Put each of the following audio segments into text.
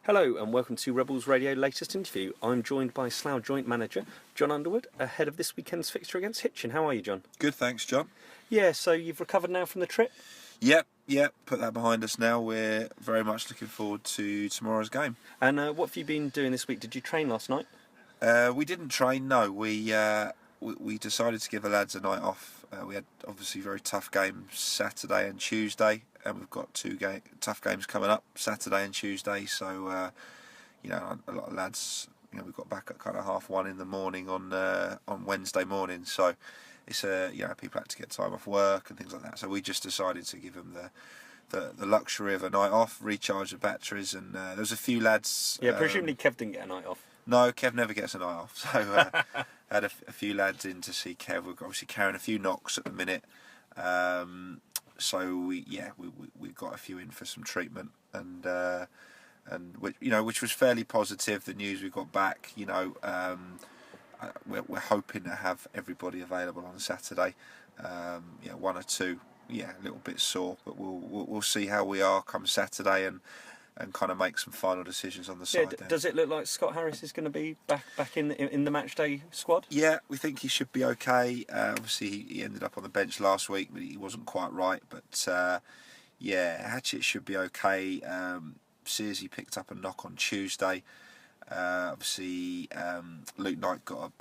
Hello and welcome to Rebels Radio latest interview. I'm joined by Slough joint manager Jon Underwood ahead of this weekend's fixture against Hitchin. How are you, John? Good, thanks, John. Yeah, so you've recovered now from the trip? Yep, put that behind us now. We're very much looking forward to tomorrow's game. And what have you been doing this week? Did you train last night? We didn't train, no. We decided to give the lads a night off. We had obviously very tough games Saturday and Tuesday, and we've got two tough games coming up Saturday and Tuesday. So, a lot of lads, we got back at kind of 1:30 in the morning on Wednesday morning. So, it's people had to get time off work and things like that. So we just decided to give them the luxury of a night off, recharge the batteries, and there was a few lads. Yeah, presumably Kev didn't get a night off. No, Kev never gets a night off. So had a few lads in to see Kev. We're obviously carrying a few knocks at the minute. So we got a few in for some treatment, and which was fairly positive. The news we got back, we're hoping to have everybody available on Saturday. One or two, a little bit sore, but we'll see how we are come Saturday and kind of make some final decisions on the side. Does it look like Scott Harris is going to be back in the matchday squad? Yeah, we think he should be okay. Obviously, he ended up on the bench last week, but he wasn't quite right. But Hatchett should be okay. Searsy picked up a knock on Tuesday. Obviously, Luke Knight got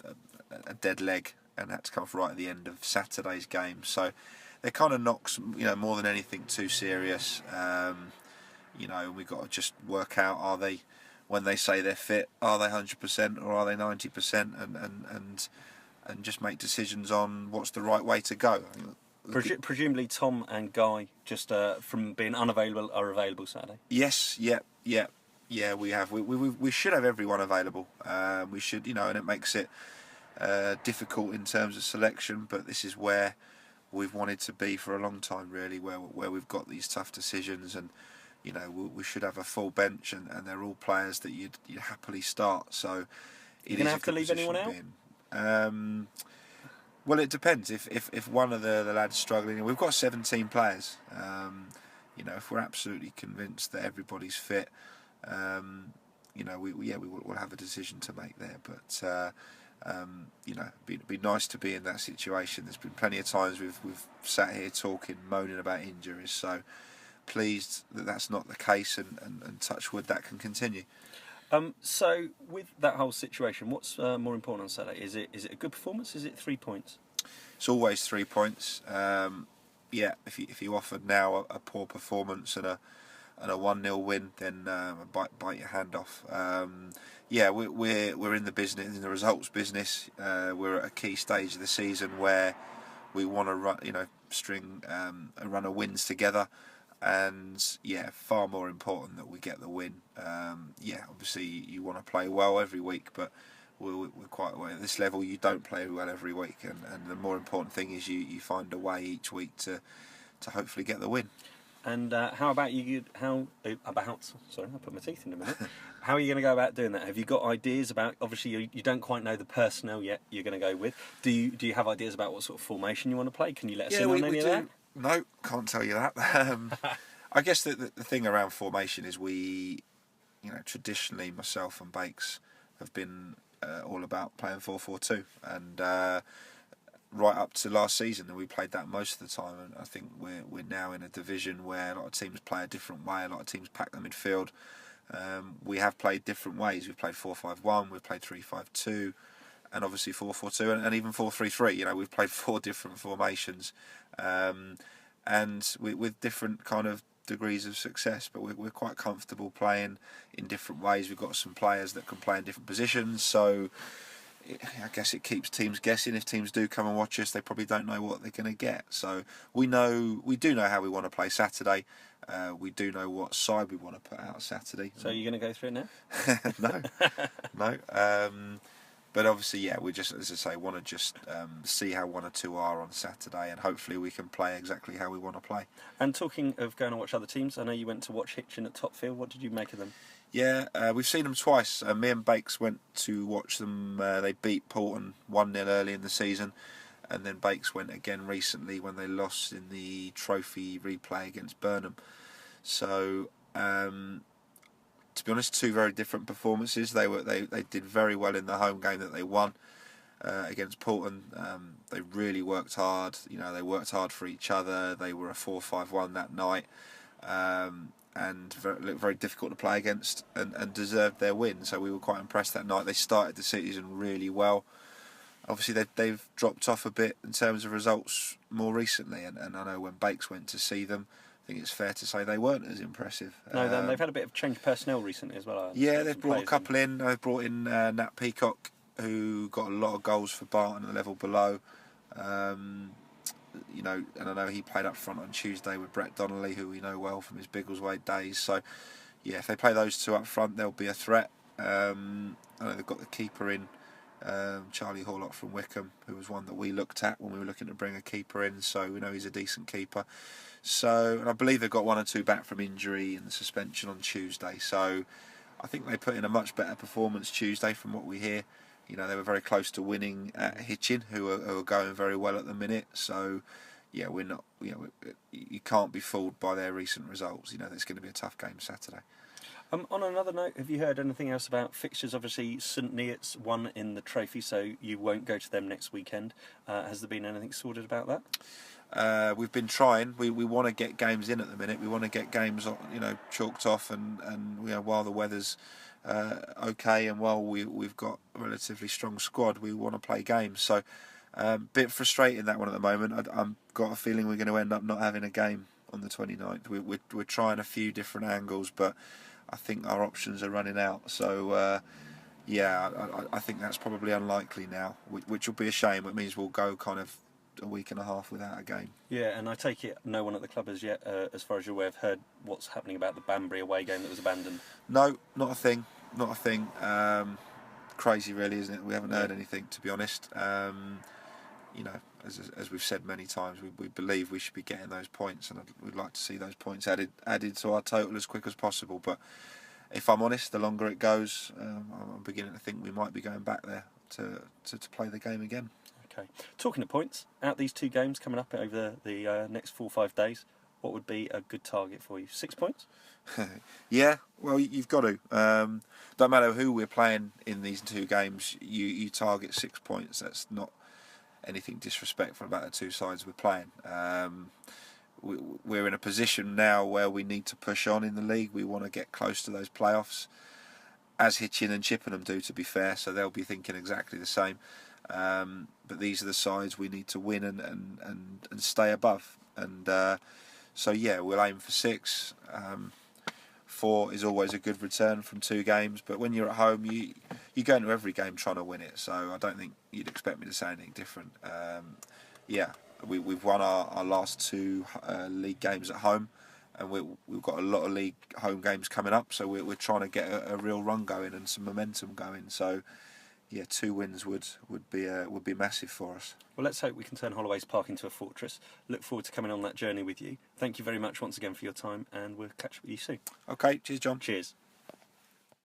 a dead leg and had to come off right at the end of Saturday's game. So they're kind of knocks, more than anything too serious. We've got to just work out, are they, when they say they're fit, are they 100% or are they 90%, and just make decisions on what's the right way to go. Presumably Tom and Guy, just from being unavailable, are available Saturday? Yes, yeah, we have. We should have everyone available. We should, and it makes it difficult in terms of selection, but this is where we've wanted to be for a long time, really, where we've got these tough decisions, and we should have a full bench, and they're all players that you'd happily start. So you're going to have to leave anyone out? Well, it depends. If one of the lads struggling, we've got 17 players. If we're absolutely convinced that everybody's fit, we'll have a decision to make there. But it'd be nice to be in that situation. There's been plenty of times we've sat here talking, moaning about injuries. So pleased that that's not the case, and touch wood that can continue. So with that whole situation, what's more important on Saturday? Is it a good performance? Is it 3 points? It's always 3 points. If you offered now a poor performance and a 1-0 win, then bite your hand off. We're in the business, in the results business. We're at a key stage of the season where we want to run, string a run of wins together. And far more important that we get the win. Obviously you want to play well every week, but we're quite aware at this level you don't play well every week, and the more important thing is you find a way each week to hopefully get the win. And how about you? Sorry, I put my teeth in a minute. How are you going to go about doing that? Have you got ideas about? Obviously, you don't quite know the personnel yet you're going to go with. Do you have ideas about what sort of formation you want to play? Can you let us in on any of that? No, can't tell you that. I guess the thing around formation is we, traditionally myself and Bakes have been all about playing 4-4-2, and right up to last season, and we played that most of the time. And I think we're now in a division where a lot of teams play a different way. A lot of teams pack the midfield. We have played different ways. We've played 4-5-1. We've played 3-5-2. And obviously 4-4-2 and even 4-3-3. We've played 4 different formations, and with different kind of degrees of success. But we're quite comfortable playing in different ways. We've got some players that can play in different positions, so I guess it keeps teams guessing. If teams do come and watch us, they probably don't know what they're going to get. So we do know how we want to play Saturday. We do know what side we want to put out Saturday. So you're going to go through it now? No. But obviously, we just, as I say, want to just see how one or two are on Saturday, and hopefully we can play exactly how we want to play. And talking of going to watch other teams, I know you went to watch Hitchin at Topfield. What did you make of them? Yeah, we've seen them twice. Me and Bakes went to watch them. They beat Porton 1-0 early in the season, and then Bakes went again recently when they lost in the trophy replay against Burnham. So to be honest, two very different performances. They did very well in the home game that they won against Portland. They really worked hard. They worked hard for each other. They were a 4-5-1 that night, and looked very difficult to play against, and deserved their win. So we were quite impressed that night. They started the season really well. Obviously, they've dropped off a bit in terms of results more recently, and I know when Bakes went to see them, I think it's fair to say they weren't as impressive. No, then they've had a bit of change personnel recently as well. Yeah, they've brought a couple in. They've brought in Nat Peacock, who got a lot of goals for Barton at the level below. And I know he played up front on Tuesday with Brett Donnelly, who we know well from his Biggleswade days. So, yeah, if they play those two up front, they'll be a threat. I know they've got the keeper in, Charlie Horlock from Wickham, who was one that we looked at when we were looking to bring a keeper in. So we know he's a decent keeper. So, and I believe they've got one or two back from injury and suspension on Tuesday. So, I think they put in a much better performance Tuesday from what we hear. They were very close to winning at Hitchin, who are going very well at the minute. So, yeah, we're not. You can't be fooled by their recent results. It's going to be a tough game Saturday. On another note, have you heard anything else about fixtures? Obviously, St Neots won in the trophy, so you won't go to them next weekend. Has there been anything sorted about that? We've been trying. We want to get games in at the minute. We want to get games, chalked off, and while the weather's okay, and while we've got a relatively strong squad, we want to play games. So, bit frustrating that one at the moment. I've got a feeling we're going to end up not having a game on the 29th. We're trying a few different angles, but I think our options are running out. So, I think that's probably unlikely now, which will be a shame. It means we'll go kind of a week and a half without a game. Yeah, and I take it no one at the club has yet, as far as you're aware, have heard what's happening about the Banbury away game that was abandoned. No, not a thing. Crazy, really, isn't it? We haven't heard anything, to be honest. As we've said many times, we believe we should be getting those points, and we'd like to see those points added to our total as quick as possible. But if I'm honest, the longer it goes, I'm beginning to think we might be going back there to play the game again. Okay. Talking of points, out these two games coming up over the next 4 or 5 days, what would be a good target for you? 6 points? Yeah, well, you've got to. Don't matter who we're playing in these two games, you target 6 points. That's not anything disrespectful about the two sides we're playing. We're in a position now where we need to push on in the league. We want to get close to those playoffs, as Hitchin and Chippenham do, to be fair, so they'll be thinking exactly the same. But these are the sides we need to win and stay above. And so, yeah, we'll aim for 6. 4 is always a good return from 2 games, but when you're at home, you go into every game trying to win it. So I don't think you'd expect me to say anything different. We've won our last 2 league games at home, and we've got a lot of league home games coming up. So we're trying to get a real run going and some momentum going. So, yeah, 2 wins would be massive for us. Well, let's hope we can turn Holloway's Park into a fortress. Look forward to coming on that journey with you. Thank you very much once again for your time, and we'll catch up with you soon. Okay, cheers, John. Cheers.